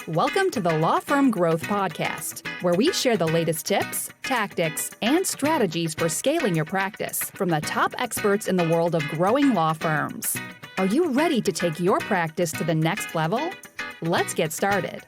Welcome to the Law Firm Growth Podcast, where we share the latest tips, tactics, and strategies for scaling your practice from the top experts in the world of growing law firms. Are you ready to take your practice to the next level? Let's get started.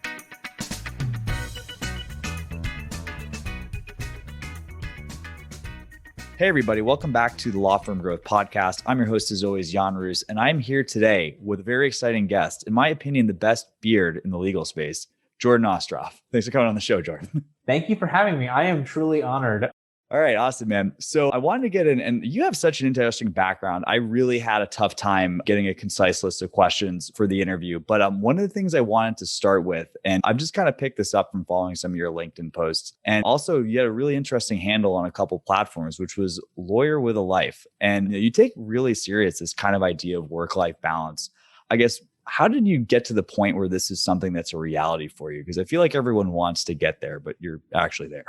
Hey everybody, welcome back to the Law Firm Growth Podcast. I'm your host as always, Jan Roos, and I'm here today with a very exciting guest. In my opinion, the best beard in the legal space, Jordan Ostroff. Thanks for coming on the show, Jordan. Thank you for having me. I am truly honored. All right, awesome, man. So I wanted to get in, and you have such an interesting background. I really had a tough time getting a concise list of questions for the interview. But one of the things I wanted to start with, and I've just kind of picked this up from following some of your LinkedIn posts. And also you had a really interesting handle on a couple platforms, which was Lawyer with a Life. And you take really serious this kind of idea of work-life balance. I guess, how did you get to the point where this is something that's a reality for you? Because I feel like everyone wants to get there, but you're actually there.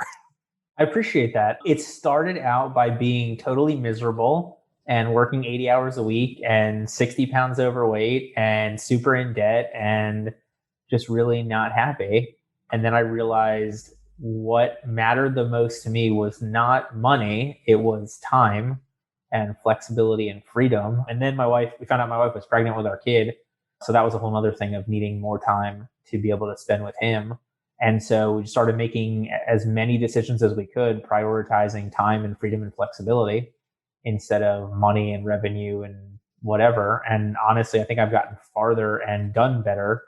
I appreciate that. It started out by being totally miserable and working 80 hours a week and 60 pounds overweight and super in debt and just really not happy. And then I realized what mattered the most to me was not money, it was time and flexibility and freedom. And then we found out my wife was pregnant with our kid. So that was a whole other thing of needing more time to be able to spend with him. And so we started making as many decisions as we could, prioritizing time and freedom and flexibility instead of money and revenue and whatever. And honestly, I think I've gotten farther and done better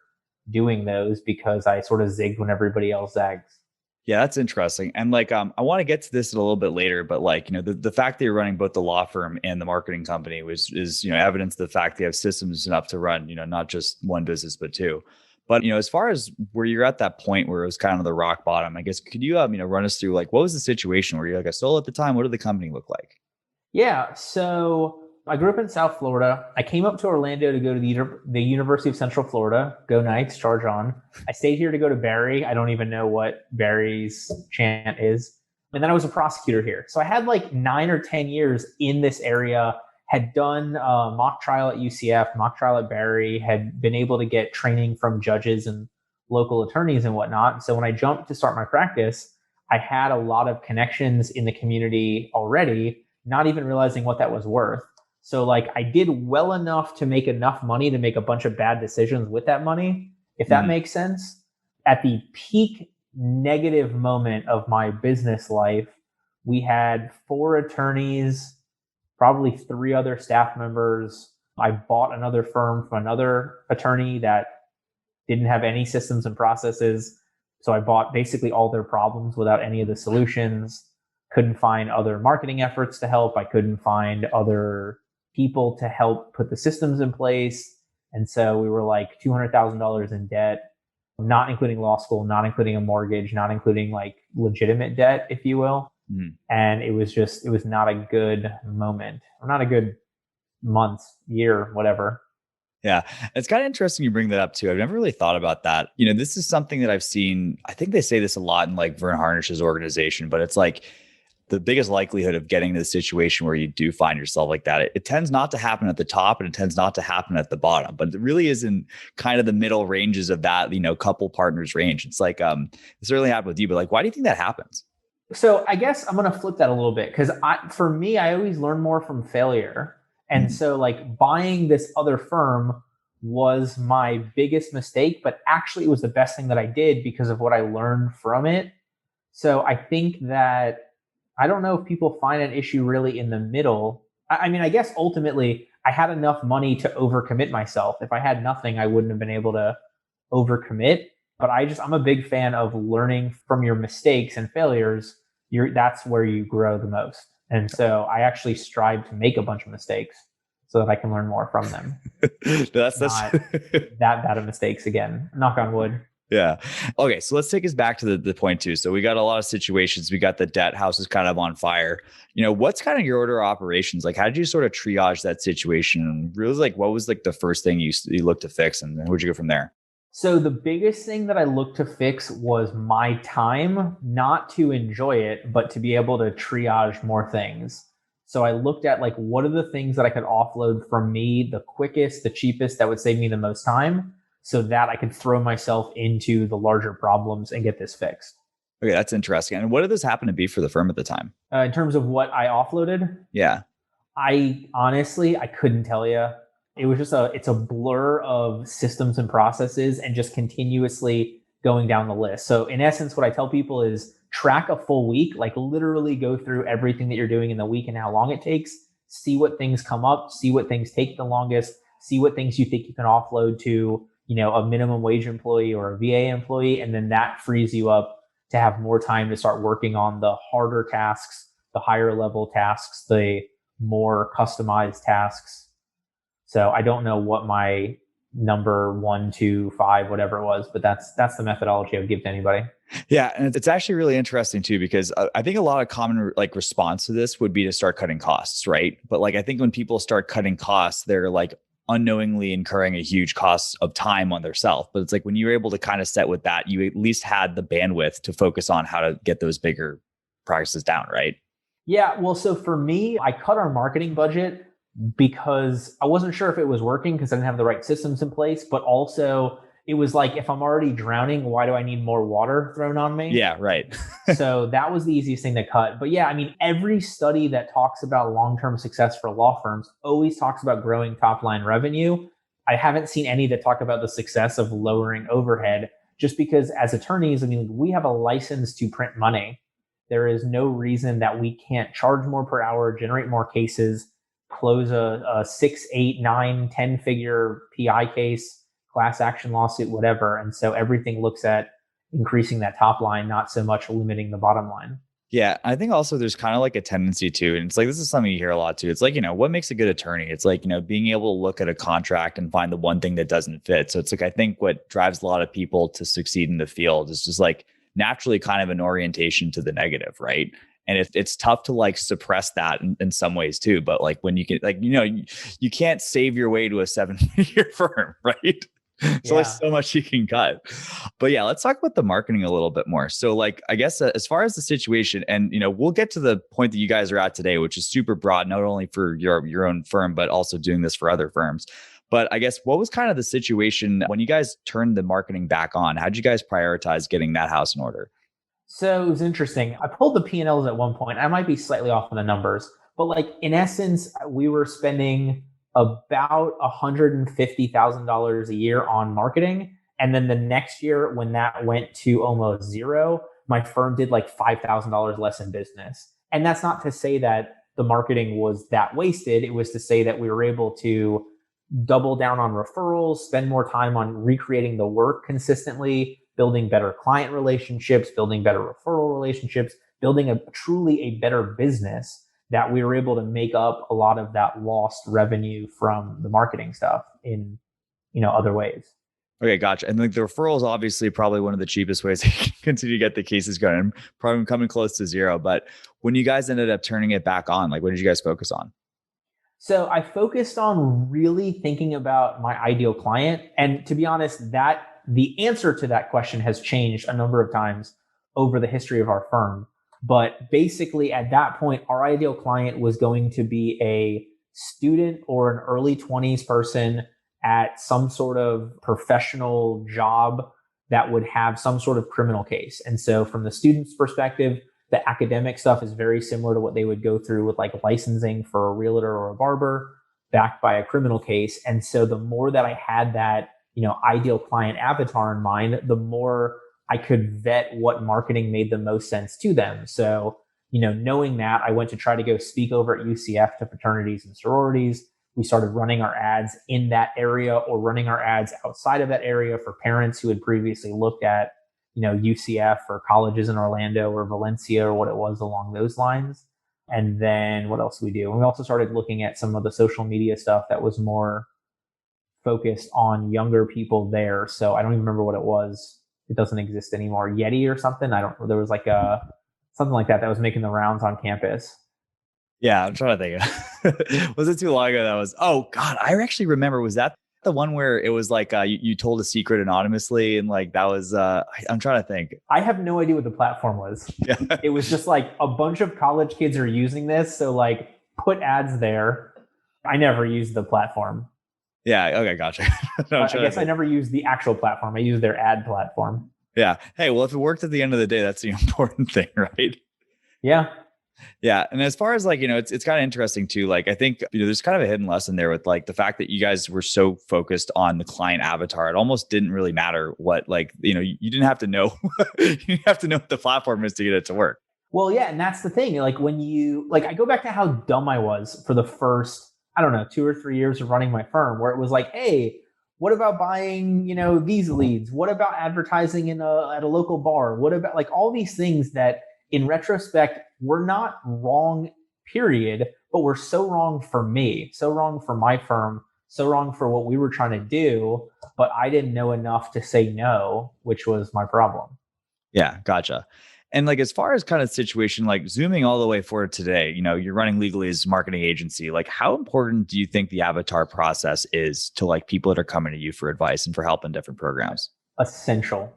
doing those because I sort of zigged when everybody else zags. Yeah, that's interesting. And I want to get to this a little bit later, but the fact that you're running both the law firm and the marketing company is evidence of the fact that you have systems enough to run, not just one business, but two. But, as far as where you're at that point where it was kind of the rock bottom, I guess, could you, run us through what was the situation? Were you a solo at the time? What did the company look like? Yeah. So I grew up in South Florida. I came up to Orlando to go to the University of Central Florida. Go Knights, charge on. I stayed here to go to Barry. I don't even know what Barry's chant is. And then I was a prosecutor here. So I had 9 or 10 years in this area, had done mock trial at UCF, mock trial at Barry, had been able to get training from judges and local attorneys and whatnot. So when I jumped to start my practice, I had a lot of connections in the community already, not even realizing what that was worth. So I did well enough to make enough money to make a bunch of bad decisions with that money, if that makes sense. At the peak negative moment of my business life, we had 4 attorneys, probably 3 other staff members. I bought another firm from another attorney that didn't have any systems and processes. So I bought basically all their problems without any of the solutions. Couldn't find other marketing efforts to help. I couldn't find other people to help put the systems in place. And so we were $200,000 in debt, not including law school, not including a mortgage, not including legitimate debt, if you will. And it was not a good moment, or not a good month, year, whatever. Yeah. It's kind of interesting you bring that up too. I've never really thought about that. This is something that I've seen. I think they say this a lot in Vern Harnish's organization, but it's the biggest likelihood of getting to the situation where you do find yourself like that. It tends not to happen at the top and it tends not to happen at the bottom, but it really is in kind of the middle ranges of that, couple partners range. It's it certainly happened with you, but why do you think that happens? So I guess I'm going to flip that a little bit because for me, I always learn more from failure. And so buying this other firm was my biggest mistake, but actually it was the best thing that I did because of what I learned from it. So I think that, I don't know if people find an issue really in the middle. I guess ultimately I had enough money to overcommit myself. If I had nothing, I wouldn't have been able to overcommit. But I'm a big fan of learning from your mistakes and failures. That's where you grow the most. And so I actually strive to make a bunch of mistakes so that I can learn more from them. That's not that bad of mistakes again. Knock on wood. Yeah. Okay. So let's take us back to the point too. So we got a lot of situations. We got the debt house is kind of on fire. What's kind of your order of operations? How did you sort of triage that situation? And really what was the first thing you looked to fix, and where'd you go from there? So the biggest thing that I looked to fix was my time, not to enjoy it, but to be able to triage more things. So I looked at what are the things that I could offload from me the quickest, the cheapest, that would save me the most time. so that I could throw myself into the larger problems and get this fixed. Okay, that's interesting. And what did this happen to be for the firm at the time? In terms of what I offloaded, Yeah. I honestly, I couldn't tell you. It was just it's a blur of systems and processes and just continuously going down the list. So in essence, what I tell people is track a full week, like literally go through everything that you're doing in the week and how long it takes, see what things come up, see what things take the longest, see what things you think you can offload to, a minimum wage employee or a VA employee. And then that frees you up to have more time to start working on the harder tasks, the higher level tasks, the more customized tasks. So I don't know what my number 1, 2, 5, whatever it was, but that's the methodology I would give to anybody. Yeah. And it's actually really interesting too, because I think a lot of common like response to this would be to start cutting costs, right? But like, I think when people start cutting costs, they're like unknowingly incurring a huge cost of time on their self. But it's like when you're able to kind of set with that, you at least had the bandwidth to focus on how to get those bigger practices down, right? Yeah. Well, so for me, I cut our marketing budget because I wasn't sure if it was working because I didn't have the right systems in place, but also it was like, if I'm already drowning, why do I need more water thrown on me? Yeah, right. So that was the easiest thing to cut. But yeah, I mean, every study that talks about long-term success for law firms always talks about growing top-line revenue. I haven't seen any that talk about the success of lowering overhead, just because as attorneys, I mean, we have a license to print money. There is no reason that we can't charge more per hour, generate more cases, close a 6, 8, 9, 10 figure PI case, class action lawsuit, whatever. And so everything looks at increasing that top line, not so much limiting the bottom line. Yeah. I think also there's kind of like a tendency to, and it's like, this is something you hear a lot too. It's like, what makes a good attorney? It's like, being able to look at a contract and find the one thing that doesn't fit. So it's like, I think what drives a lot of people to succeed in the field is just like naturally kind of an orientation to the negative, right? And it's tough to like suppress that in some ways too. But like when you can, like, you can't save your way to a 7-figure firm, right? So there's so much you can cut. But yeah, let's talk about the marketing a little bit more. So like, I guess as far as the situation, and we'll get to the point that you guys are at today, which is super broad, not only for your own firm, but also doing this for other firms. But I guess what was kind of the situation when you guys turned the marketing back on? How'd you guys prioritize getting that house in order? So it was interesting. I pulled the P&Ls at one point. I might be slightly off on the numbers, but like in essence, we were spending about $150,000 a year on marketing. And then the next year when that went to almost zero, my firm did like $5,000 less in business. And that's not to say that the marketing was that wasted. It was to say that we were able to double down on referrals, spend more time on recreating the work consistently, building better client relationships, building better referral relationships, building truly a better business, that we were able to make up a lot of that lost revenue from the marketing stuff in, other ways. Okay, gotcha. And like the referral is obviously probably one of the cheapest ways to continue to get the cases going, and probably coming close to zero. But when you guys ended up turning it back on, like what did you guys focus on? So I focused on really thinking about my ideal client. And to be honest, that the answer to that question has changed a number of times over the history of our firm. But basically at that point, our ideal client was going to be a student or an early 20s person at some sort of professional job that would have some sort of criminal case. And so from the student's perspective, the academic stuff is very similar to what they would go through with like licensing for a realtor or a barber backed by a criminal case. And so the more that I had that, ideal client avatar in mind, the more I could vet what marketing made the most sense to them. So, knowing that, I went to try to go speak over at UCF to fraternities and sororities. We started running our ads in that area or running our ads outside of that area for parents who had previously looked at, UCF or colleges in Orlando or Valencia or what it was along those lines. And then what else did we do? And we also started looking at some of the social media stuff that was more focused on younger people there. So I don't even remember what it was. It doesn't exist anymore. Yeti or something. I don't know. There was like something like that was making the rounds on campus. Yeah, I'm trying to think. Was it too long ago? Oh God, I actually remember. Was that the one where it was like you told a secret anonymously, and like that was I'm trying to think. I have no idea what the platform was. Yeah. It was just like a bunch of college kids are using this, so like put ads there. I never used the platform. Yeah. Okay. Gotcha. I guess I never used the actual platform. I used their ad platform. Yeah. Hey, well, if it worked at the end of the day, that's the important thing, right? Yeah. Yeah. And as far as like, it's kind of interesting too. Like, I think, there's kind of a hidden lesson there with like the fact that you guys were so focused on the client avatar. It almost didn't really matter what, like, you didn't have to know, you didn't have to know what the platform is to get it to work. Well, yeah. And that's the thing. Like I go back to how dumb I was for the first, I don't know, 2 or 3 years of running my firm, where it was like, hey, what about buying, these leads? What about advertising at a local bar? What about like all these things that in retrospect were not wrong, period, but were so wrong for me, so wrong for my firm, so wrong for what we were trying to do. But I didn't know enough to say no, which was my problem. Yeah. Gotcha. And like, as far as kind of situation, like zooming all the way forward today, you're running Legally's marketing agency. Like, how important do you think the avatar process is to like people that are coming to you for advice and for help in different programs? Essential.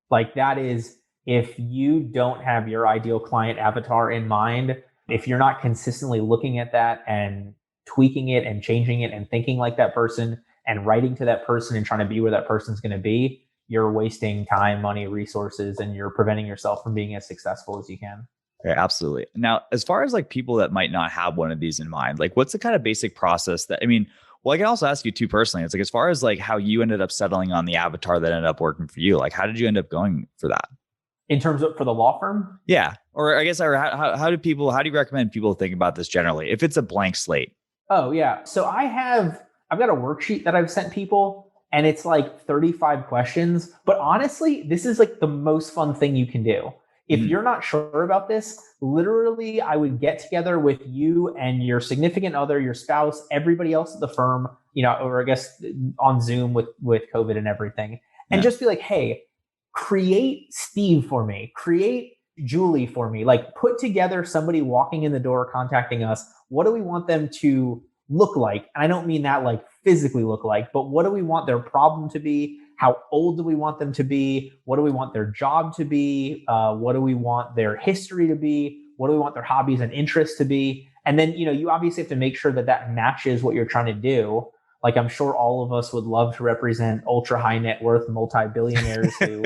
Like that is, if you don't have your ideal client avatar in mind, if you're not consistently looking at that and tweaking it and changing it and thinking like that person and writing to that person and trying to be where that person's going to be, you're wasting time, money, resources, and you're preventing yourself from being as successful as you can. Yeah, absolutely. Now, as far as like people that might not have one of these in mind, like what's the kind of basic process well, I can also ask you too personally. It's like, as far as like how you ended up settling on the avatar that ended up working for you, like how did you end up going for that? In terms of for the law firm? Yeah. Or I guess, how do you recommend people think about this generally? If it's a blank slate? Oh yeah. So I've got a worksheet that I've sent people, and it's like 35 questions. But honestly, this is like the most fun thing you can do. If you're not sure about this, literally, I would get together with you and your significant other, your spouse, everybody else at the firm, or I guess on Zoom with COVID and everything, and just be like, hey, create Steve for me, create Julie for me, like put together somebody walking in the door, contacting us. What do we want them to look like? And I don't mean that like physically look like, but what do we want their problem to be? How old do we want them to be? What do we want their job to be? What do we want their history to be? What do we want their hobbies and interests to be? And then, you obviously have to make sure that that matches what you're trying to do. Like, I'm sure all of us would love to represent ultra high net worth multi-billionaires who,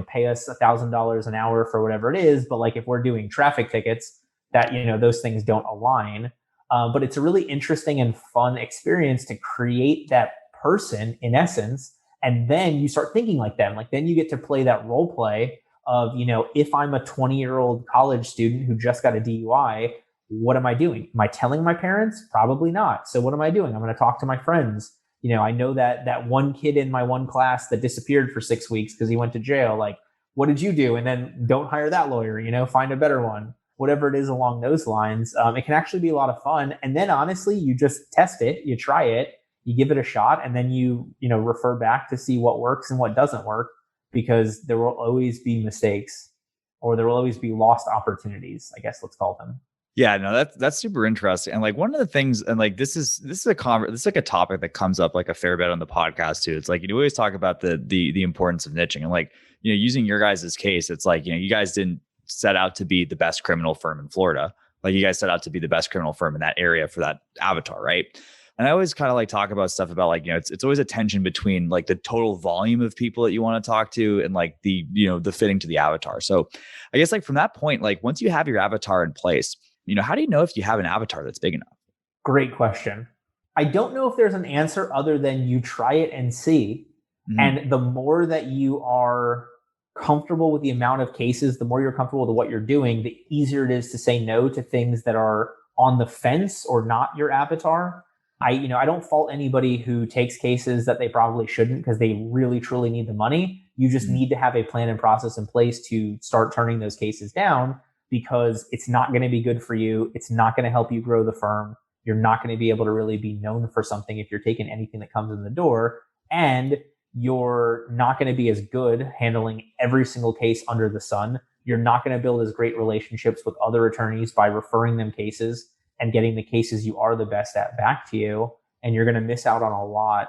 pay us $1,000 an hour for whatever it is. But like, if we're doing traffic tickets, that, those things don't align. But it's a really interesting and fun experience to create that person in essence. And then you start thinking like them. Like, then you get to play that role play of, if I'm a 20-year-old college student who just got a DUI, what am I doing? Am I telling my parents? Probably not. So what am I doing? I'm going to talk to my friends. I know that one kid in my one class that disappeared for 6 weeks because he went to jail. Like, what did you do? And then don't hire that lawyer, find a better one. Whatever it is along those lines. It can actually be a lot of fun. And then honestly, you just test it, you try it, you give it a shot, and then you refer back to see what works and what doesn't work, because there will always be mistakes, or there will always be lost opportunities, I guess let's call them. Yeah, no, that's super interesting. And like, one of the things, and like, this is like a topic that comes up like a fair bit on the podcast too. It's like, you always talk about the importance of niching, and like, using your guys' case, it's like, you guys didn't set out to be the best criminal firm in Florida. Like, you guys set out to be the best criminal firm in that area for that avatar, right? And I always kind of like talk about stuff about like, it's always a tension between like the total volume of people that you want to talk to and like the fitting to the avatar. So I guess like from that point, like once you have your avatar in place, how do you know if you have an avatar that's big enough? Great question. I don't know if there's an answer other than you try it and see. Mm-hmm. And the more that you are comfortable with the amount of cases, the more you're comfortable with what you're doing, the easier it is to say no to things that are on the fence or not your avatar. I don't fault anybody who takes cases that they probably shouldn't because they really, truly need the money. You just need to have a plan and process in place to start turning those cases down, because it's not going to be good for you. It's not going to help you grow the firm. You're not going to be able to really be known for something if you're taking anything that comes in the door. And you're not going to be as good handling every single case under the sun. You're not going to build as great relationships with other attorneys by referring them cases and getting the cases you are the best at back to you. And you're going to miss out on a lot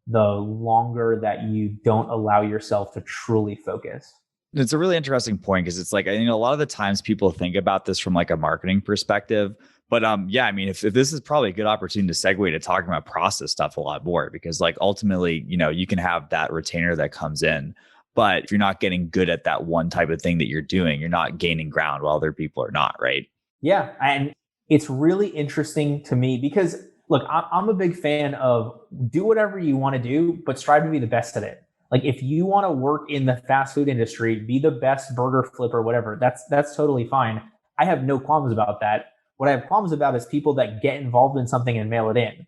the longer that you don't allow yourself to truly focus. It's a really interesting point, because it's like, a lot of the times people think about this from like a marketing perspective, But yeah, I mean, if this is probably a good opportunity to segue to talking about process stuff a lot more, because like ultimately, you can have that retainer that comes in, but if you're not getting good at that one type of thing that you're doing, you're not gaining ground while other people are not, right? Yeah. And it's really interesting to me because look, I'm a big fan of do whatever you want to do, but strive to be the best at it. Like if you want to work in the fast food industry, be the best burger flipper, whatever, that's totally fine. I have no qualms about that. What I have qualms about is people that get involved in something and mail it in.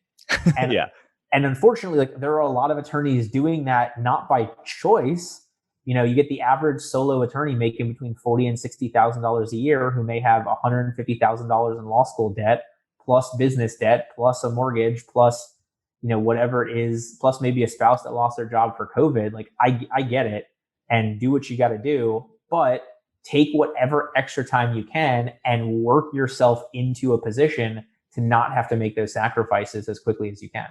And Yeah. and unfortunately, like there are a lot of attorneys doing that not by choice. You get the average solo attorney making between $40,000 and $60,000 a year who may have $150,000 in law school debt, plus business debt, plus a mortgage, plus whatever it is, plus maybe a spouse that lost their job for COVID. Like I get it, and do what you got to do, but take whatever extra time you can and work yourself into a position to not have to make those sacrifices as quickly as you can.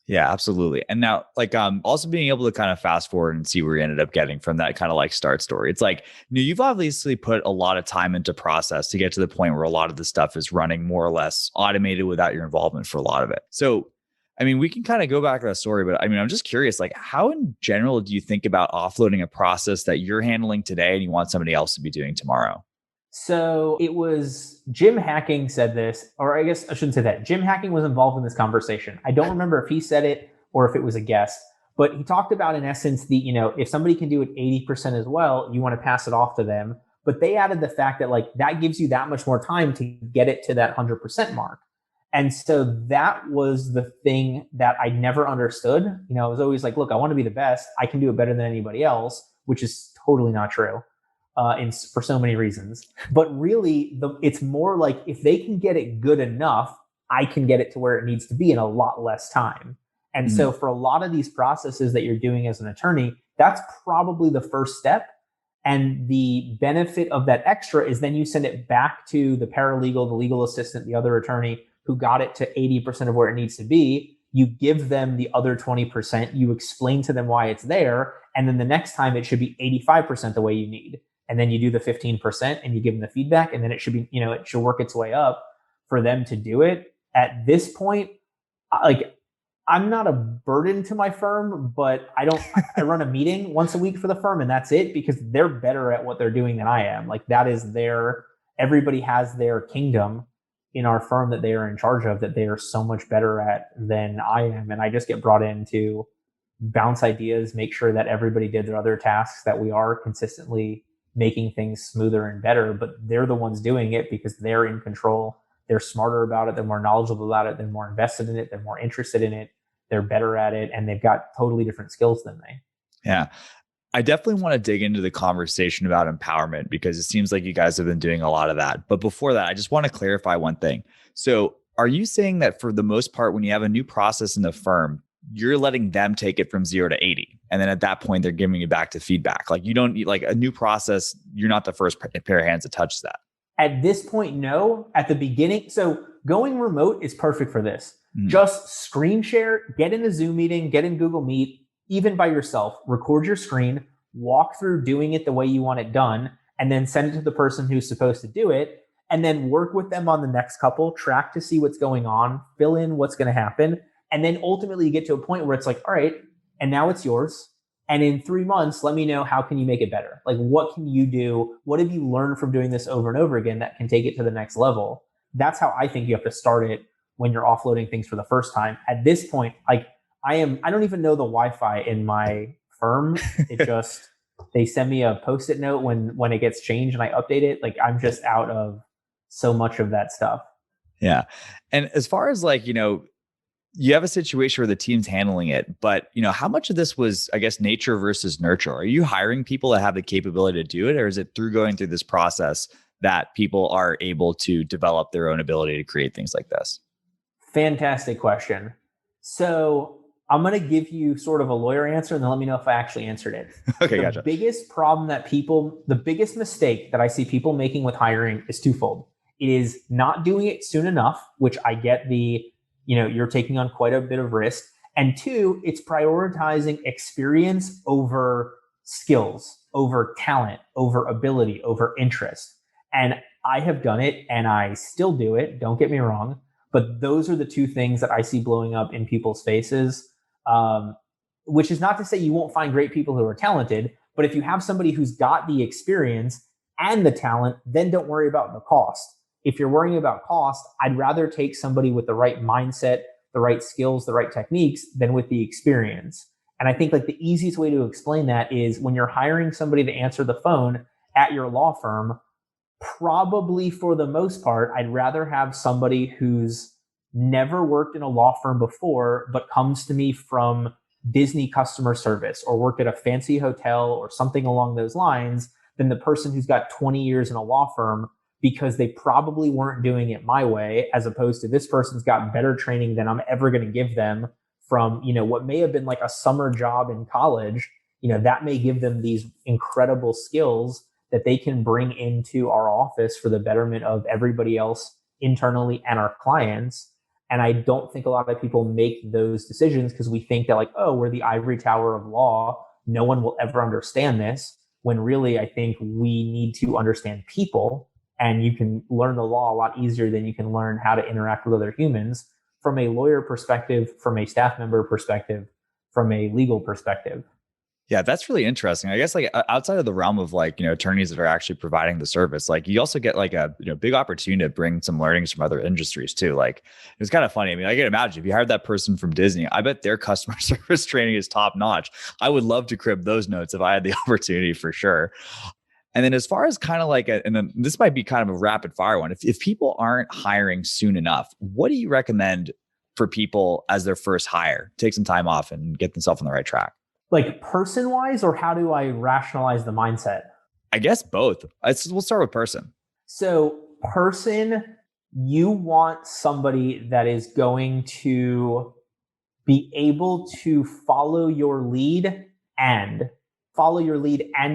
Yeah, absolutely. And now, like, also being able to kind of fast forward and see where you ended up getting from that kind of like start story. It's like, you've obviously put a lot of time into process to get to the point where a lot of the stuff is running more or less automated without your involvement for a lot of it. So, I mean, we can kind of go back to that story, but I mean, I'm just curious, like, how in general do you think about offloading a process that you're handling today and you want somebody else to be doing tomorrow? So it was Jim Hacking said this, or I guess I shouldn't say that. Jim Hacking was involved in this conversation. I don't remember if he said it or if it was a guest, but he talked about in essence if somebody can do it 80% as well, you want to pass it off to them. But they added the fact that like that gives you that much more time to get it to that 100% mark. And so that was the thing that I never understood. I was always like, look, I want to be the best. I can do it better than anybody else, which is totally not true. For so many reasons. But really, it's more like if they can get it good enough, I can get it to where it needs to be in a lot less time. And so for a lot of these processes that you're doing as an attorney, that's probably the first step. And the benefit of that extra is then you send it back to the paralegal, the legal assistant, the other attorney who got it to 80% of where it needs to be. You give them the other 20%, you explain to them why it's there. And then the next time it should be 85% the way you need. And then you do the 15% and you give them the feedback, and then it should be, it should work its way up for them to do it. At this point, like I'm not a burden to my firm, but I run a meeting once a week for the firm and that's it, because they're better at what they're doing than I am. Like that is everybody has their kingdom in our firm that they are in charge of, that they are so much better at than I am. And I just get brought in to bounce ideas, make sure that everybody did their other tasks, that we are consistently making things smoother and better, but they're the ones doing it because they're in control. They're smarter about it. They're more knowledgeable about it. They're more invested in it. They're more interested in it. They're better at it. And they've got totally different skills than me. Yeah. I definitely want to dig into the conversation about empowerment because it seems like you guys have been doing a lot of that. But before that, I just want to clarify one thing. So are you saying that for the most part, when you have a new process in the firm, you're letting them take it from 0 to 80. And then at that point, they're giving you back to feedback. Like you don't need like a new process. You're not the first pair of hands that touches that. At this point, no. At the beginning, so going remote is perfect for this. Just screen share, get in a Zoom meeting, get in Google Meet, even by yourself, record your screen, walk through doing it the way you want it done, and then send it to the person who's supposed to do it. And then work with them on the next couple, track to see what's going on, fill in what's going to happen. And then ultimately you get to a point where it's like, all right, and now it's yours. And in 3 months, let me know how can you make it better? Like, what can you do? What have you learned from doing this over and over again that can take it to the next level? That's how I think you have to start it when you're offloading things for the first time. At this point, like I don't even know the Wi-Fi in my firm. It just, they send me a Post-it note when it gets changed and I update it. Like I'm just out of so much of that stuff. Yeah. And as far as like, you have a situation where the team's handling it, but how much of this was, I guess, nature versus nurture? Are you hiring people that have the capability to do it, or is it through going through this process that people are able to develop their own ability to create things like this? Fantastic question. So I'm going to give you sort of a lawyer answer and then let me know if I actually answered it. Okay, the gotcha. The biggest mistake that I see people making with hiring is twofold. It is not doing it soon enough, which I get you're taking on quite a bit of risk. And two, it's prioritizing experience over skills, over talent, over ability, over interest. And I have done it and I still do it. Don't get me wrong. But those are the two things that I see blowing up in people's faces. Which is not to say you won't find great people who are talented, but if you have somebody who's got the experience and the talent, then don't worry about the cost. If you're worrying about cost, I'd rather take somebody with the right mindset, the right skills, the right techniques than with the experience. And I think like the easiest way to explain that is when you're hiring somebody to answer the phone at your law firm, probably for the most part, I'd rather have somebody who's never worked in a law firm before, but comes to me from Disney customer service or worked at a fancy hotel or something along those lines than the person who's got 20 years in a law firm, because they probably weren't doing it my way, as opposed to this person's got better training than I'm ever going to give them from, what may have been like a summer job in college. That may give them these incredible skills that they can bring into our office for the betterment of everybody else internally and our clients. And I don't think a lot of people make those decisions because we think that like, oh, we're the ivory tower of law. No one will ever understand this. When really, I think we need to understand people, and you can learn the law a lot easier than you can learn how to interact with other humans from a lawyer perspective, from a staff member perspective, from a legal perspective. Yeah, that's really interesting. I guess like outside of the realm of like, attorneys that are actually providing the service, like you also get like a big opportunity to bring some learnings from other industries too. Like it's kind of funny. I mean, I can imagine if you hired that person from Disney, I bet their customer service training is top notch. I would love to crib those notes if I had the opportunity for sure. And then as far as kind of like, and then this might be kind of a rapid fire one. If people aren't hiring soon enough, what do you recommend for people as their first hire? Take some time off and get themselves on the right track. Like person wise, or how do I rationalize the mindset? I guess both. We'll start with person. So person, you want somebody that is going to be able to follow your lead and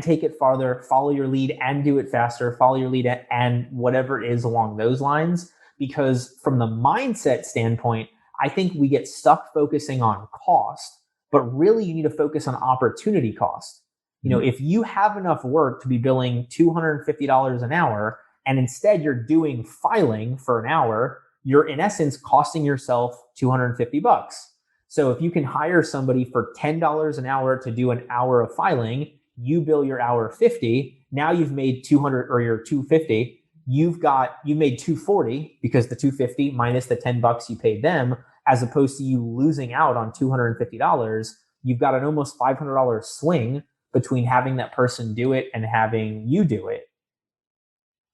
take it farther, follow your lead and do it faster, follow your lead and whatever it is along those lines. Because from the mindset standpoint, I think we get stuck focusing on cost. But really, you need to focus on opportunity cost. If you have enough work to be billing $250 an hour, and instead you're doing filing for an hour, you're in essence costing yourself $250. So if you can hire somebody for $10 an hour to do an hour of filing, you bill your hour 50. Now you've made 200 or your 250. You've made 240 because the 250 minus the $10 you paid them, as opposed to you losing out on $250, you've got an almost $500 swing between having that person do it and having you do it.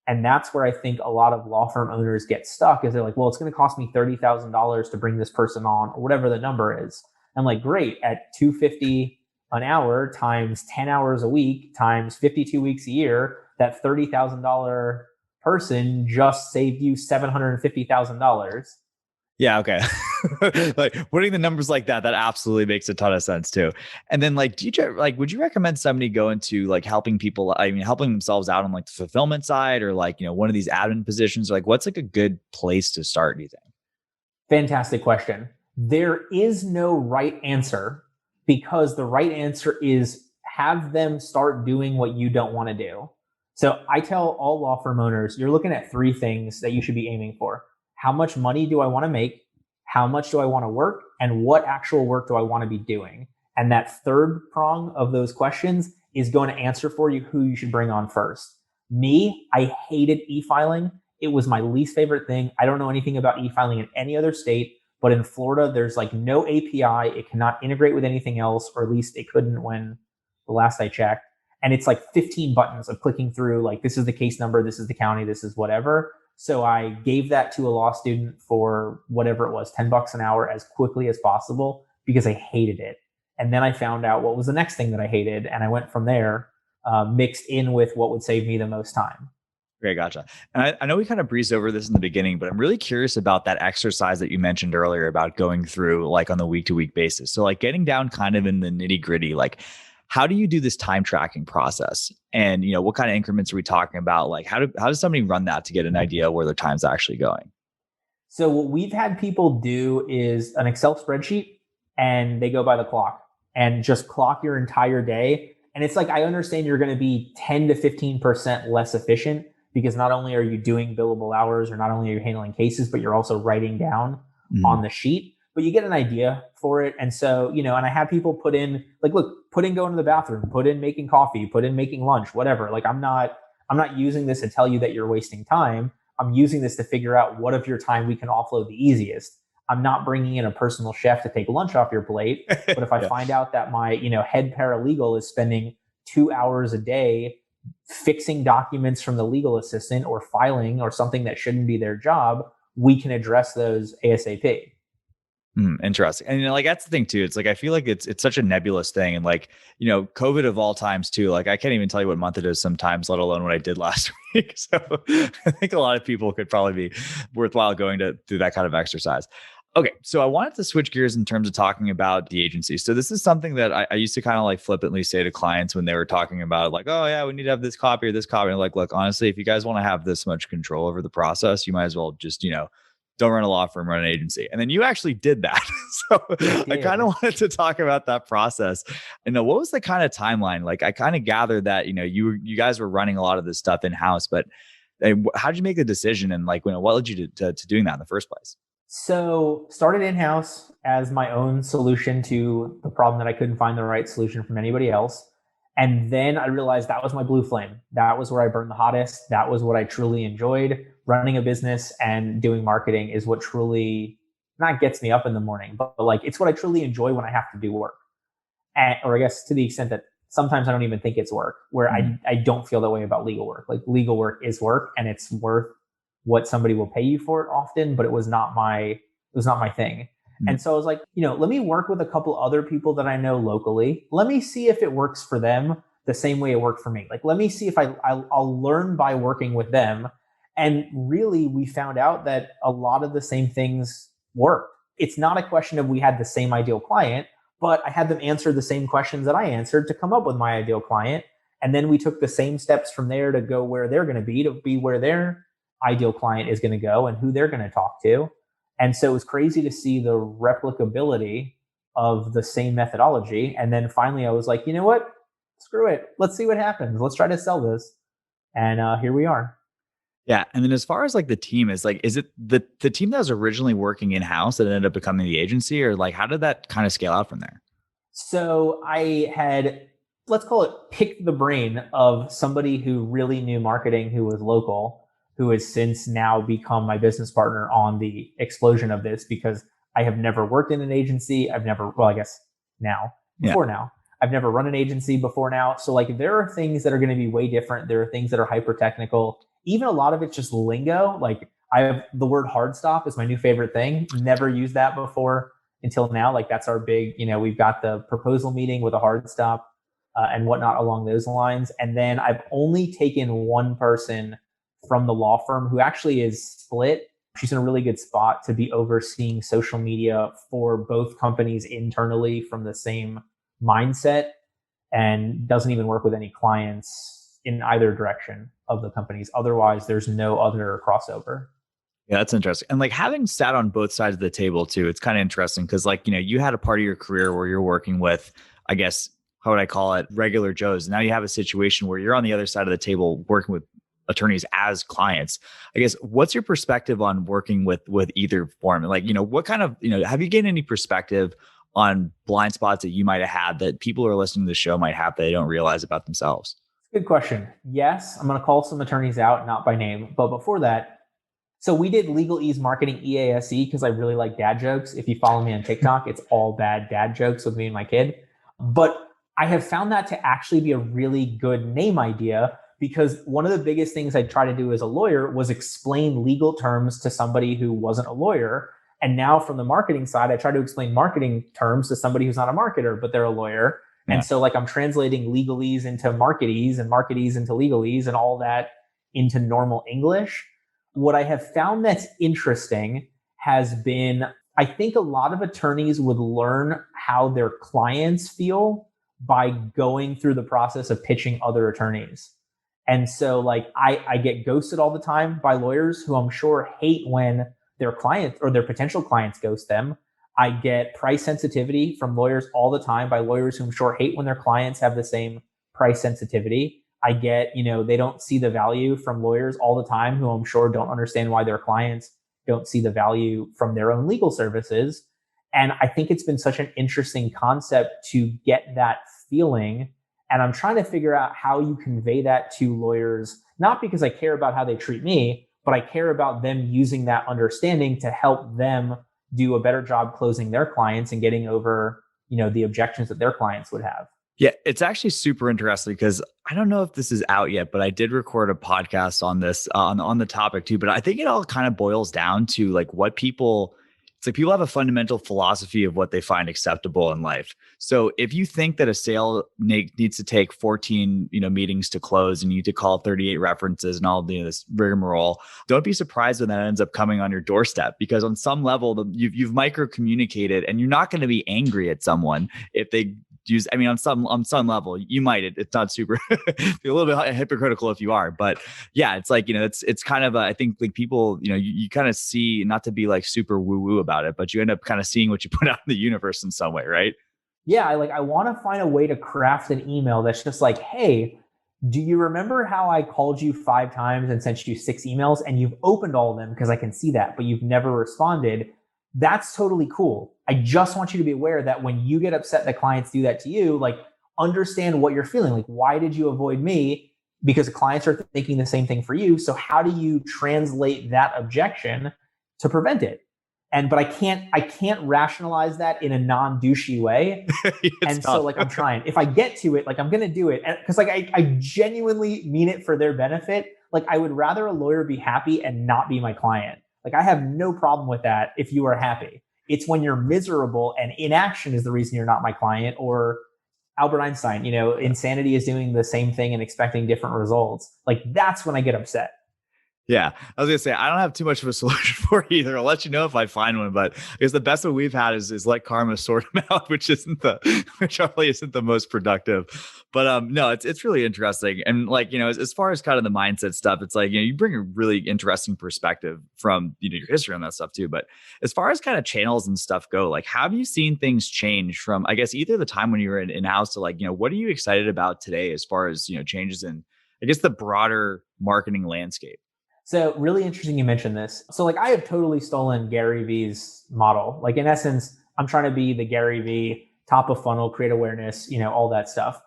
And that's where I think a lot of law firm owners get stuck, is they're like, well, it's going to cost me $30,000 to bring this person on, or whatever the number is. I'm like, great, at $250 an hour times 10 hours a week times 52 weeks a year, that $30,000 person just saved you $750,000. Yeah. Okay. Like putting the numbers like that absolutely makes a ton of sense too. And then like, would you recommend somebody go into like helping people, helping themselves out on like the fulfillment side, or like, one of these admin positions? Like what's like a good place to start, do you think? Fantastic question. There is no right answer, because the right answer is have them start doing what you don't want to do. So I tell all law firm owners, you're looking at three things that you should be aiming for. How much money do I want to make? How much do I want to work? And what actual work do I want to be doing? And that third prong of those questions is going to answer for you who you should bring on first. Me, I hated e-filing. It was my least favorite thing. I don't know anything about e-filing in any other state, but in Florida, there's like no API. It cannot integrate with anything else, or at least it couldn't when the last I checked. And it's like 15 buttons of clicking through, like, this is the case number, this is the county, this is whatever. So I gave that to a law student for whatever it was, $10 an hour, as quickly as possible, because I hated it. And then I found out what was the next thing that I hated. And I went from there, mixed in with what would save me the most time. Great. Gotcha. And I know we kind of breezed over this in the beginning, but I'm really curious about that exercise that you mentioned earlier about going through like on the week to week basis. So like getting down kind of in the nitty gritty, like how do you do this time tracking process? And, what kind of increments are we talking about? Like how does somebody run that to get an idea where their time's actually going? So what we've had people do is an Excel spreadsheet, and they go by the clock and just clock your entire day. And it's like, I understand you're going to be 10 to 15% less efficient, because not only are you doing billable hours or not only are you handling cases, but you're also writing down on the sheet, but you get an idea for it. And so, and I have people put in like, look, put in going to the bathroom, put in making coffee, put in making lunch, whatever. Like I'm not using this to tell you that you're wasting time. I'm using this to figure out what of your time we can offload the easiest. I'm not bringing in a personal chef to take lunch off your plate. But if I find out that my, head paralegal is spending 2 hours a day fixing documents from the legal assistant or filing or something that shouldn't be their job, we can address those ASAP. Interesting. And like that's the thing too. It's like I feel like it's such a nebulous thing. And like, COVID of all times too. Like I can't even tell you what month it is sometimes, let alone what I did last week. So I think a lot of people could probably be worthwhile going to do that kind of exercise. Okay, so I wanted to switch gears in terms of talking about the agency. So this is something that I used to kind of like flippantly say to clients when they were talking about like, oh yeah, we need to have this copy or this copy. And like, look, honestly, if you guys want to have this much control over the process, you might as well just, don't run a law firm, run an agency. And then you actually did that. So I kind of wanted to talk about that process. And what was the kind of timeline? Like I kind of gathered that, you guys were running a lot of this stuff in-house, but how did you make the decision? And like, what led you to doing that in the first place? So started in-house as my own solution to the problem that I couldn't find the right solution from anybody else. And then I realized that was my blue flame. That was where I burned the hottest. That was what I truly enjoyed. Running a business and doing marketing is what truly not gets me up in the morning, but like it's what I truly enjoy when I have to do work. Or I guess to the extent that sometimes I don't even think it's work, where I don't feel that way about legal work. Like legal work is work and it's worth what somebody will pay you for it often, but it was not my thing. And so I was like, let me work with a couple other people that I know locally. Let me see if it works for them the same way it worked for me. Like, let me see if I'll learn by working with them. And really, we found out that a lot of the same things work. It's not a question of we had the same ideal client, but I had them answer the same questions that I answered to come up with my ideal client. And then we took the same steps from there to go where they're going to be where their ideal client is going to go and who they're going to talk to. And so it was crazy to see the replicability of the same methodology. And then finally I was like, you know what? Screw it. Let's see what happens. Let's try to sell this. And here we are. Yeah. And then as far as like the team is like, is it the team that was originally working in-house that ended up becoming the agency, or like, how did that kind of scale out from there? So I had, let's call it, picked the brain of somebody who really knew marketing, who was local, who has since now become my business partner on the explosion of this, because I have never worked in an agency. I've never run an agency before now. So like there are things that are going to be way different. There are things that are hyper technical. Even a lot of it's just lingo. Like I have the word hard stop is my new favorite thing. Never used that before until now. Like that's our big, we've got the proposal meeting with a hard stop and whatnot along those lines. And then I've only taken one person from the law firm who actually is split. She's in a really good spot to be overseeing social media for both companies internally from the same mindset, and doesn't even work with any clients in either direction of the companies. Otherwise, there's no other crossover. Yeah, that's interesting. And like having sat on both sides of the table too, it's kind of interesting because like, you had a part of your career where you're working with, I guess, how would I call it, regular Joes. Now you have a situation where you're on the other side of the table working with attorneys as clients. I guess, what's your perspective on working with either form? Like, what kind of, have you gained any perspective on blind spots that you might have had that people who are listening to the show might have that they don't realize about themselves? Good question. Yes, I'm going to call some attorneys out, not by name. But before that, so we did Legalese Marketing EASE because I really like dad jokes. If you follow me on TikTok, it's all bad dad jokes with me and my kid. But I have found that to actually be a really good name idea, because one of the biggest things I try to do as a lawyer was explain legal terms to somebody who wasn't a lawyer. And now from the marketing side, I try to explain marketing terms to somebody who's not a marketer, but they're a lawyer. Yeah. And so like I'm translating legalese into marketese and marketese into legalese and all that into normal English. What I have found that's interesting has been, I think a lot of attorneys would learn how their clients feel by going through the process of pitching other attorneys. And so like I get ghosted all the time by lawyers who I'm sure hate when their clients or their potential clients ghost them. I get price sensitivity from lawyers all the time by lawyers who I'm sure hate when their clients have the same price sensitivity. I get, they don't see the value from lawyers all the time who I'm sure don't understand why their clients don't see the value from their own legal services. And I think it's been such an interesting concept to get that feeling. And I'm trying to figure out how you convey that to lawyers, not because I care about how they treat me, but I care about them using that understanding to help them do a better job closing their clients and getting over, the objections that their clients would have. Yeah, it's actually super interesting because I don't know if this is out yet, but I did record a podcast on this on the topic too. But I think it all kind of boils down to like what people. It's like people have a fundamental philosophy of what they find acceptable in life. So if you think that a sale needs to take 14, meetings to close, and you need to call 38 references and all this rigmarole, don't be surprised when that ends up coming on your doorstep, because on some level you've micro communicated, and you're not going to be angry at someone if they use. I mean, on some level, you might. It's not super. Be a little bit hypocritical if you are, but yeah, it's like it's kind of I think like people you kind of see, not to be like super woo woo about it, but you end up kind of seeing what you put out in the universe in some way, right? Yeah, I want to find a way to craft an email that's just like, hey, do you remember how I called you 5 times and sent you 6 emails and you've opened all of them because I can see that, but you've never responded? That's totally cool. I just want you to be aware that when you get upset that clients do that to you, like understand what you're feeling. Like, why did you avoid me? Because clients are thinking the same thing for you. So how do you translate that objection to prevent it? But I can't rationalize that in a non-douchey way. And tough. So like I'm trying. If I get to it, like I'm gonna do it. Because like I genuinely mean it for their benefit. Like I would rather a lawyer be happy and not be my client. Like I have no problem with that if you are happy. It's when you're miserable and inaction is the reason you're not my client. Or Albert Einstein, insanity is doing the same thing and expecting different results. Like that's when I get upset. Yeah, I was gonna say I don't have too much of a solution for either. I'll let you know if I find one, but I guess the best one we've had is let karma sort them out, which probably isn't the most productive. But no, it's really interesting, and like as far as kind of the mindset stuff, it's like you bring a really interesting perspective from your history on that stuff too. But as far as kind of channels and stuff go, like have you seen things change from I guess either the time when you were in house to like what are you excited about today as far as changes in I guess the broader marketing landscape? So really interesting you mentioned this. So like I have totally stolen Gary Vee's model. Like in essence, I'm trying to be the Gary Vee, top of funnel, create awareness, all that stuff.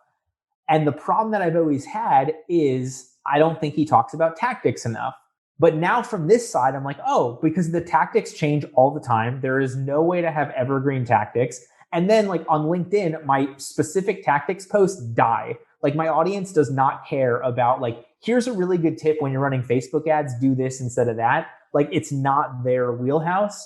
And the problem that I've always had is I don't think he talks about tactics enough. But now from this side, I'm like, oh, because the tactics change all the time. There is no way to have evergreen tactics. And then like on LinkedIn, my specific tactics posts die. Like my audience does not care about like, here's a really good tip when you're running Facebook ads, do this instead of that. Like it's not their wheelhouse.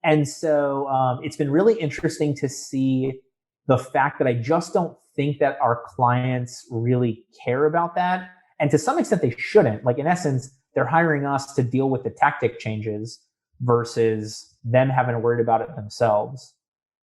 And so it's been really interesting to see the fact that I just don't think that our clients really care about that. And to some extent they shouldn't. Like in essence, they're hiring us to deal with the tactic changes versus them having to worry about it themselves.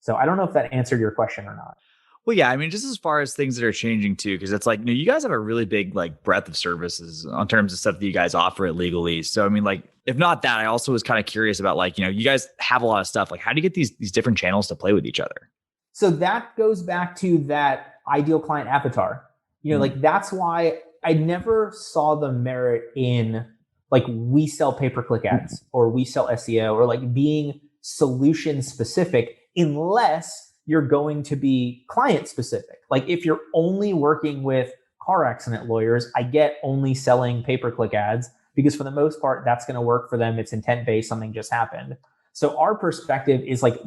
So I don't know if that answered your question or not. Well, yeah, I mean, just as far as things that are changing too, because it's like, you guys have a really big like breadth of services on terms of stuff that you guys offer at Legally. So, I mean, like, if not that, I also was kind of curious about like, you guys have a lot of stuff. Like, how do you get these different channels to play with each other? So that goes back to that ideal client avatar. Like that's why I never saw the merit in like we sell pay-per-click ads or we sell SEO or like being solution specific unless you're going to be client specific. Like if you're only working with car accident lawyers, I get only selling pay-per-click ads because for the most part, that's going to work for them. It's intent-based, something just happened. So our perspective is like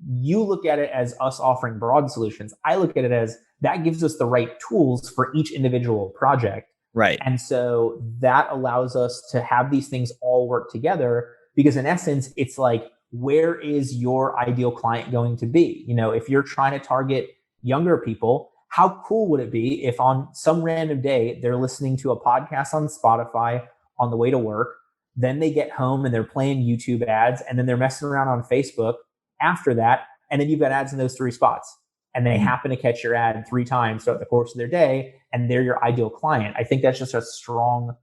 you look at it as us offering broad solutions. I look at it as that gives us the right tools for each individual project. Right. And so that allows us to have these things all work together because in essence, it's like, where is your ideal client going to be? If you're trying to target younger people, how cool would it be if on some random day they're listening to a podcast on Spotify on the way to work, then they get home and they're playing YouTube ads and then they're messing around on Facebook after that. And then you've got ads in those 3 spots and they happen to catch your ad 3 times throughout the course of their day and they're your ideal client. I think that's just a strong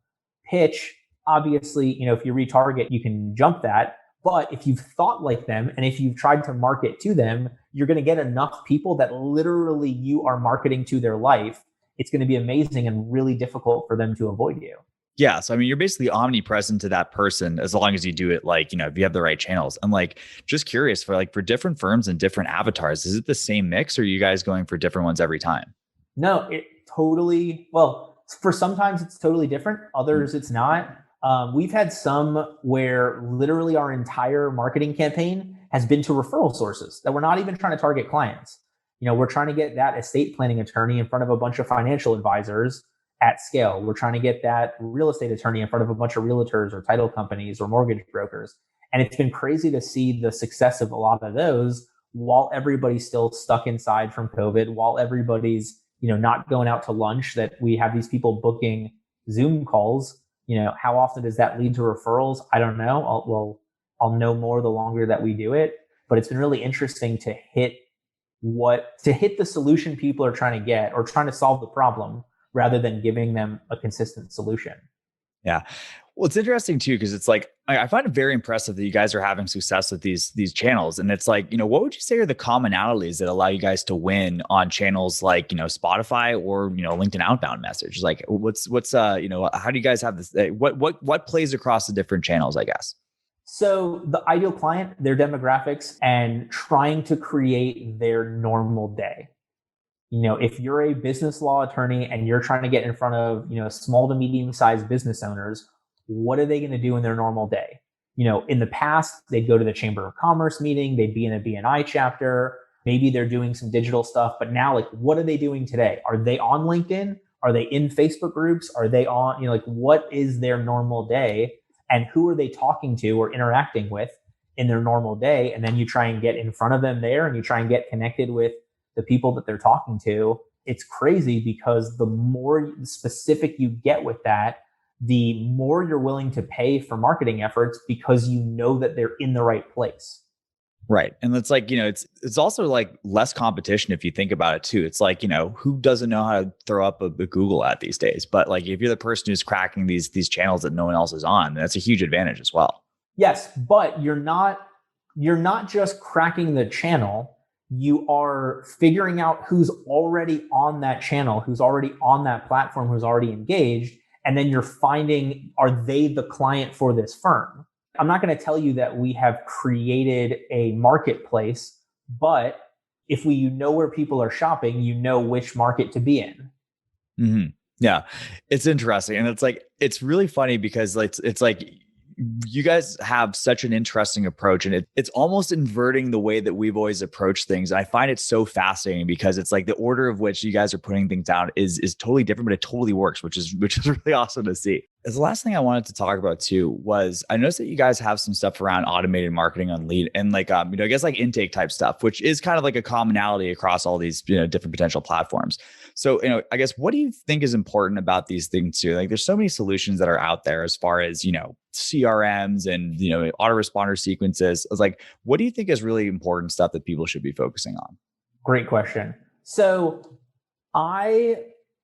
pitch. Obviously, if you retarget, you can jump that. But if you've thought like them and if you've tried to market to them, you're going to get enough people that literally you are marketing to their life it's going to be amazing and really difficult for them to avoid you. Yeah. So, I mean, you're basically omnipresent to that person as long as you do it, like, if you have the right channels. And like, just curious for different firms and different avatars, is it the same mix or are you guys going for different ones every time? No, it totally, well, for sometimes it's totally different. Others it's not. We've had some where literally our entire marketing campaign has been to referral sources that we're not even trying to target clients. We're trying to get that estate planning attorney in front of a bunch of financial advisors at scale. We're trying to get that real estate attorney in front of a bunch of realtors or title companies or mortgage brokers. And it's been crazy to see the success of a lot of those while everybody's still stuck inside from COVID, while everybody's, not going out to lunch, that we have these people booking Zoom calls. How often does that lead to referrals? I don't know. I'll know more the longer that we do it, but it's been really interesting to hit the solution people are trying to get or trying to solve the problem rather than giving them a consistent solution. Yeah. Well, it's interesting too, because it's like, I find it very impressive that you guys are having success with these channels. And it's like, what would you say are the commonalities that allow you guys to win on channels like, Spotify or, LinkedIn outbound message? Like what's how do you guys have this? What plays across the different channels, I guess? So the ideal client, their demographics, and trying to create their normal day. If you're a business law attorney and you're trying to get in front of, small to medium sized business owners, what are they going to do in their normal day? In the past, they'd go to the Chamber of Commerce meeting, they'd be in a BNI chapter, maybe they're doing some digital stuff, but now like, what are they doing today? Are they on LinkedIn? Are they in Facebook groups? Are they on, what is their normal day and who are they talking to or interacting with in their normal day? And then you try and get in front of them there and you try and get connected with the people that they're talking to. It's crazy because the more specific you get with that, the more you're willing to pay for marketing efforts because you know that they're in the right place. Right. And it's like, it's also like less competition if you think about it too. It's like, who doesn't know how to throw up a Google ad these days? But like, if you're the person who's cracking these channels that no one else is on, that's a huge advantage as well. Yes, but you're not just cracking the channel. You are figuring out who's already on that channel, who's already on that platform, who's already engaged. And then you're finding, are they the client for this firm? I'm not going to tell you that we have created a marketplace, but if you know where people are shopping, you know which market to be in. Mm-hmm. Yeah, it's interesting. And it's like, it's really funny because it's like, you guys have such an interesting approach and it's almost inverting the way that we've always approached things. I find it so fascinating because it's like the order of which you guys are putting things down is totally different, but it totally works, which is really awesome to see. As the last thing I wanted to talk about too was I noticed that you guys have some stuff around automated marketing on Lead and like, I guess like intake type stuff, which is kind of like a commonality across all these, different potential platforms. So, I guess, what do you think is important about these things too? Like there's so many solutions that are out there as far as, CRMs and, autoresponder sequences. I was like, what do you think is really important stuff that people should be focusing on? Great question. So I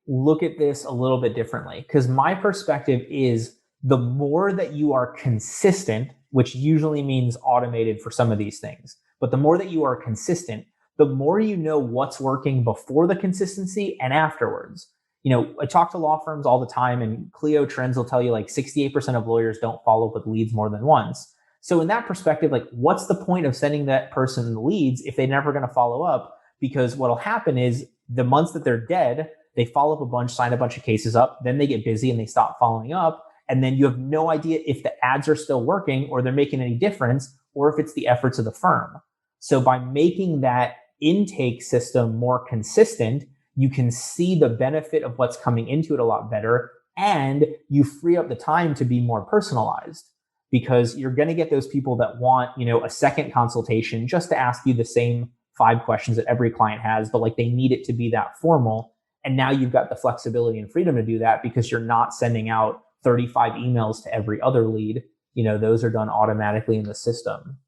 look at this a little bit differently because my perspective is the more that you are consistent, which usually means automated for some of these things, but the more that you are consistent, the more you know what's working before the consistency and afterwards. I talk to law firms all the time and Clio Trends will tell you like 68% of lawyers don't follow up with leads more than once. So in that perspective, like what's the point of sending that person the leads if they're never going to follow up? Because what'll happen is the months that they're dead, they follow up a bunch, sign a bunch of cases up, then they get busy and they stop following up. And then you have no idea if the ads are still working or they're making any difference or if it's the efforts of the firm. So by making that intake system more consistent, you can see the benefit of what's coming into it a lot better. And you free up the time to be more personalized because you're going to get those people that want, a second consultation just to ask you the same 5 questions that every client has, but like they need it to be that formal. And now you've got the flexibility and freedom to do that because you're not sending out 35 emails to every other lead. Those are done automatically in the system.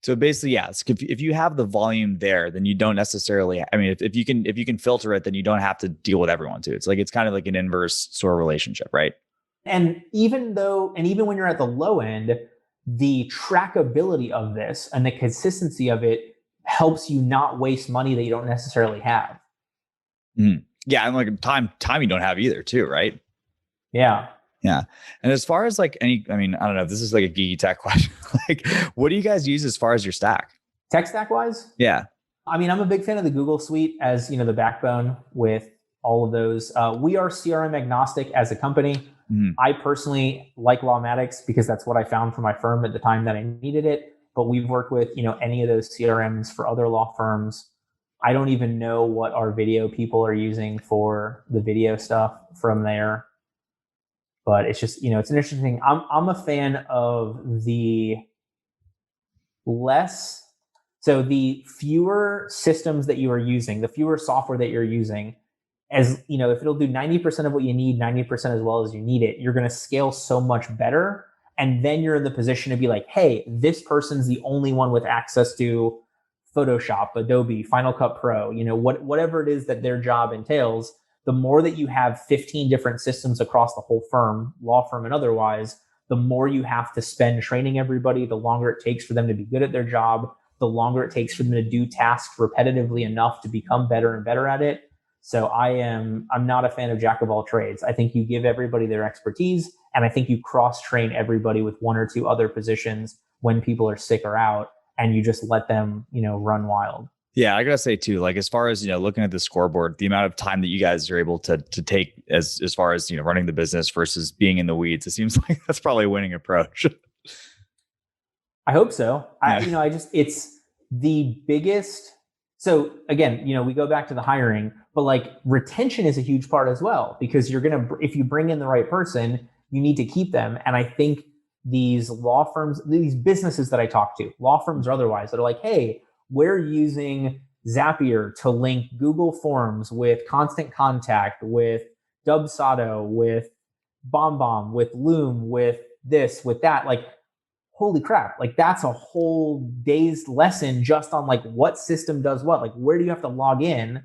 So basically, yeah, if you have the volume there, then you don't necessarily, if you can filter it, then you don't have to deal with everyone too. It's kind of like an inverse sort of relationship, right? And even when you're at the low end, the trackability of this and the consistency of it helps you not waste money that you don't necessarily have. Mm. Yeah. And like time you don't have either too, right? Yeah. Yeah. And as far as like I mean, I don't know if this is like a geeky tech question. Like, what do you guys use as far as your stack? Tech stack wise? Yeah. I mean, I'm a big fan of the Google Suite as, the backbone with all of those. We are CRM agnostic as a company. Mhm. I personally like Lawmatics because that's what I found for my firm at the time that I needed it. But we've worked with, any of those CRMs for other law firms. I don't even know what our video people are using for the video stuff from there. But it's just, it's an interesting thing. I'm a fan of the fewer systems that you are using, the fewer software that you're using, as if it'll do 90% of what you need, 90% as well as you need it, you're going to scale so much better. And then you're in the position to be like, hey, this person's the only one with access to Photoshop, Adobe, Final Cut Pro, whatever it is that their job entails. The more that you have 15 different systems across the whole firm, law firm and otherwise, the more you have to spend training everybody, the longer it takes for them to be good at their job, the longer it takes for them to do tasks repetitively enough to become better and better at it. So I'm not a fan of jack of all trades. I think you give everybody their expertise, and I think you cross-train everybody with one or two other positions when people are sick or out, and you just let them, run wild. Yeah, I gotta say too, like as far as looking at the scoreboard, the amount of time that you guys are able to take as far as running the business versus being in the weeds, it seems like that's probably a winning approach. I hope so. Yeah. It's the biggest. So again, we go back to the hiring, but like retention is a huge part as well, because if you bring in the right person, you need to keep them. And I think these law firms, these businesses that I talk to, law firms or otherwise, that are like, hey, we're using Zapier to link Google Forms with Constant Contact, with Dubsado, with BombBomb, with Loom, with this, with that. Like, holy crap, like that's a whole day's lesson just on like what system does what. Like, where do you have to log in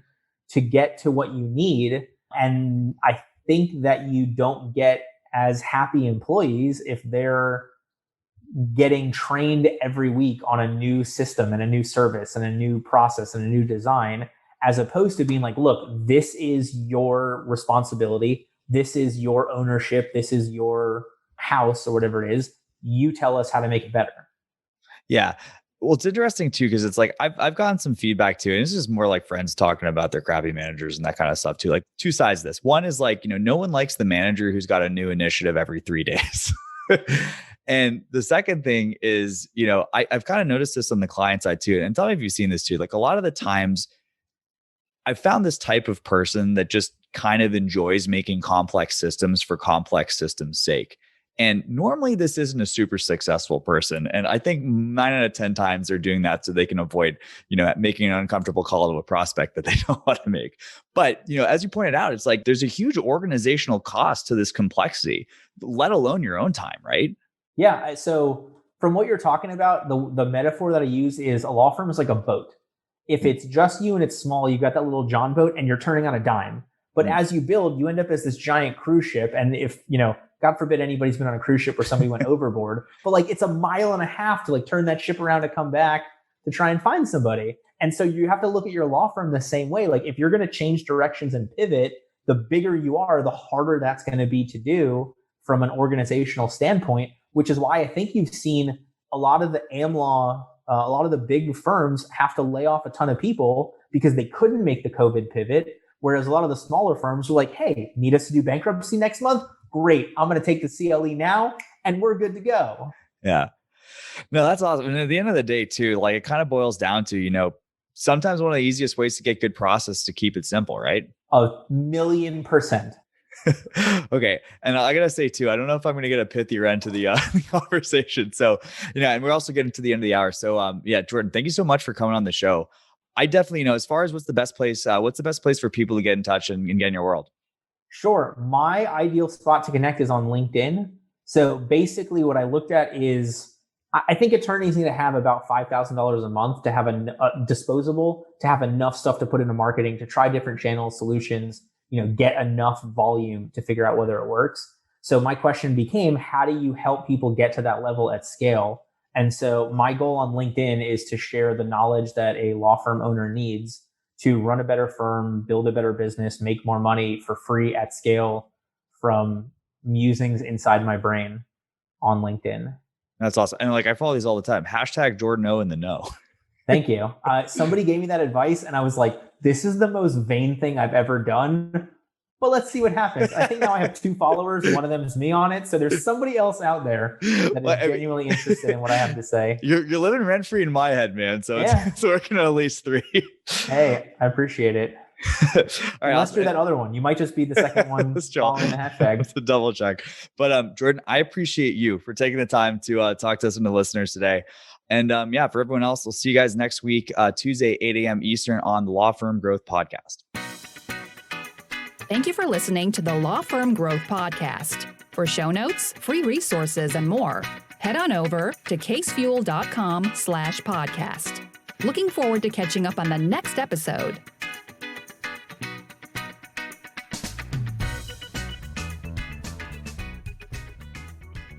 to get to what you need? And I think that you don't get as happy employees if they're getting trained every week on a new system and a new service and a new process and a new design, as opposed to being like, look, this is your responsibility. This is your ownership. This is your house or whatever it is. You tell us how to make it better. Yeah. Well, it's interesting too, because it's like I've gotten some feedback too, and this is more like friends talking about their crappy managers and that kind of stuff too. Like two sides of this. One is like, no one likes the manager who's got a new initiative every 3 days. And the second thing is, I've kind of noticed this on the client side too. And tell me if you've seen this too. Like a lot of the times I've found this type of person that just kind of enjoys making complex systems for complex systems' sake. And normally this isn't a super successful person. And I think 9 out of 10 times they're doing that so they can avoid, making an uncomfortable call to a prospect that they don't want to make. But, as you pointed out, it's like there's a huge organizational cost to this complexity, let alone your own time, right? Yeah. So from what you're talking about, the metaphor that I use is a law firm is like a boat. If it's just you and it's small, you've got that little John boat and you're turning on a dime. But as you build, you end up as this giant cruise ship. And if, God forbid anybody's been on a cruise ship where somebody went overboard, but like it's a mile and a half to like turn that ship around to come back to try and find somebody. And so you have to look at your law firm the same way. Like if you're going to change directions and pivot, the bigger you are, the harder that's going to be to do from an organizational standpoint, which is why I think you've seen a lot of the AmLaw, a lot of the big firms have to lay off a ton of people because they couldn't make the COVID pivot. Whereas a lot of the smaller firms were like, hey, need us to do bankruptcy next month? Great. I'm going to take the CLE now and we're good to go. Yeah. No, that's awesome. And at the end of the day too, like it kind of boils down to, sometimes one of the easiest ways to get good process to keep it simple, right? 1,000,000%. Okay. And I got to say too, I don't know if I'm going to get a pithier end to the conversation. So, and we're also getting to the end of the hour. So, yeah, Jordan, thank you so much for coming on the show. I definitely, as far as what's the best place for people to get in touch and get in your world? Sure. My ideal spot to connect is on LinkedIn. So basically what I looked at is, I think attorneys need to have about $5,000 a month to have a disposable, to have enough stuff to put into marketing, to try different channels, solutions, get enough volume to figure out whether it works. So my question became, how do you help people get to that level at scale? And so my goal on LinkedIn is to share the knowledge that a law firm owner needs to run a better firm, build a better business, make more money for free at scale from musings inside my brain on LinkedIn. That's awesome. And like, I follow these all the time. Hashtag Jordan O in the know. Thank you. Somebody gave me that advice and I was like, this is the most vain thing I've ever done. But let's see what happens. I think now I have 2 followers. One of them is me on it. So there's somebody else out there that is genuinely interested in what I have to say. You're living rent free in my head, man. So it's working at least 3. Hey, I appreciate it. All right, Unless you're that other one. You might just be the second one following the hashtag. It's a double check. But Jordan, I appreciate you for taking the time to talk to us and the listeners today. And for everyone else, we'll see you guys next week, Tuesday, 8 a.m. Eastern on the Law Firm Growth Podcast. Thank you for listening to the Law Firm Growth Podcast. For show notes, free resources, and more, head on over to casefuel.com/podcast. Looking forward to catching up on the next episode.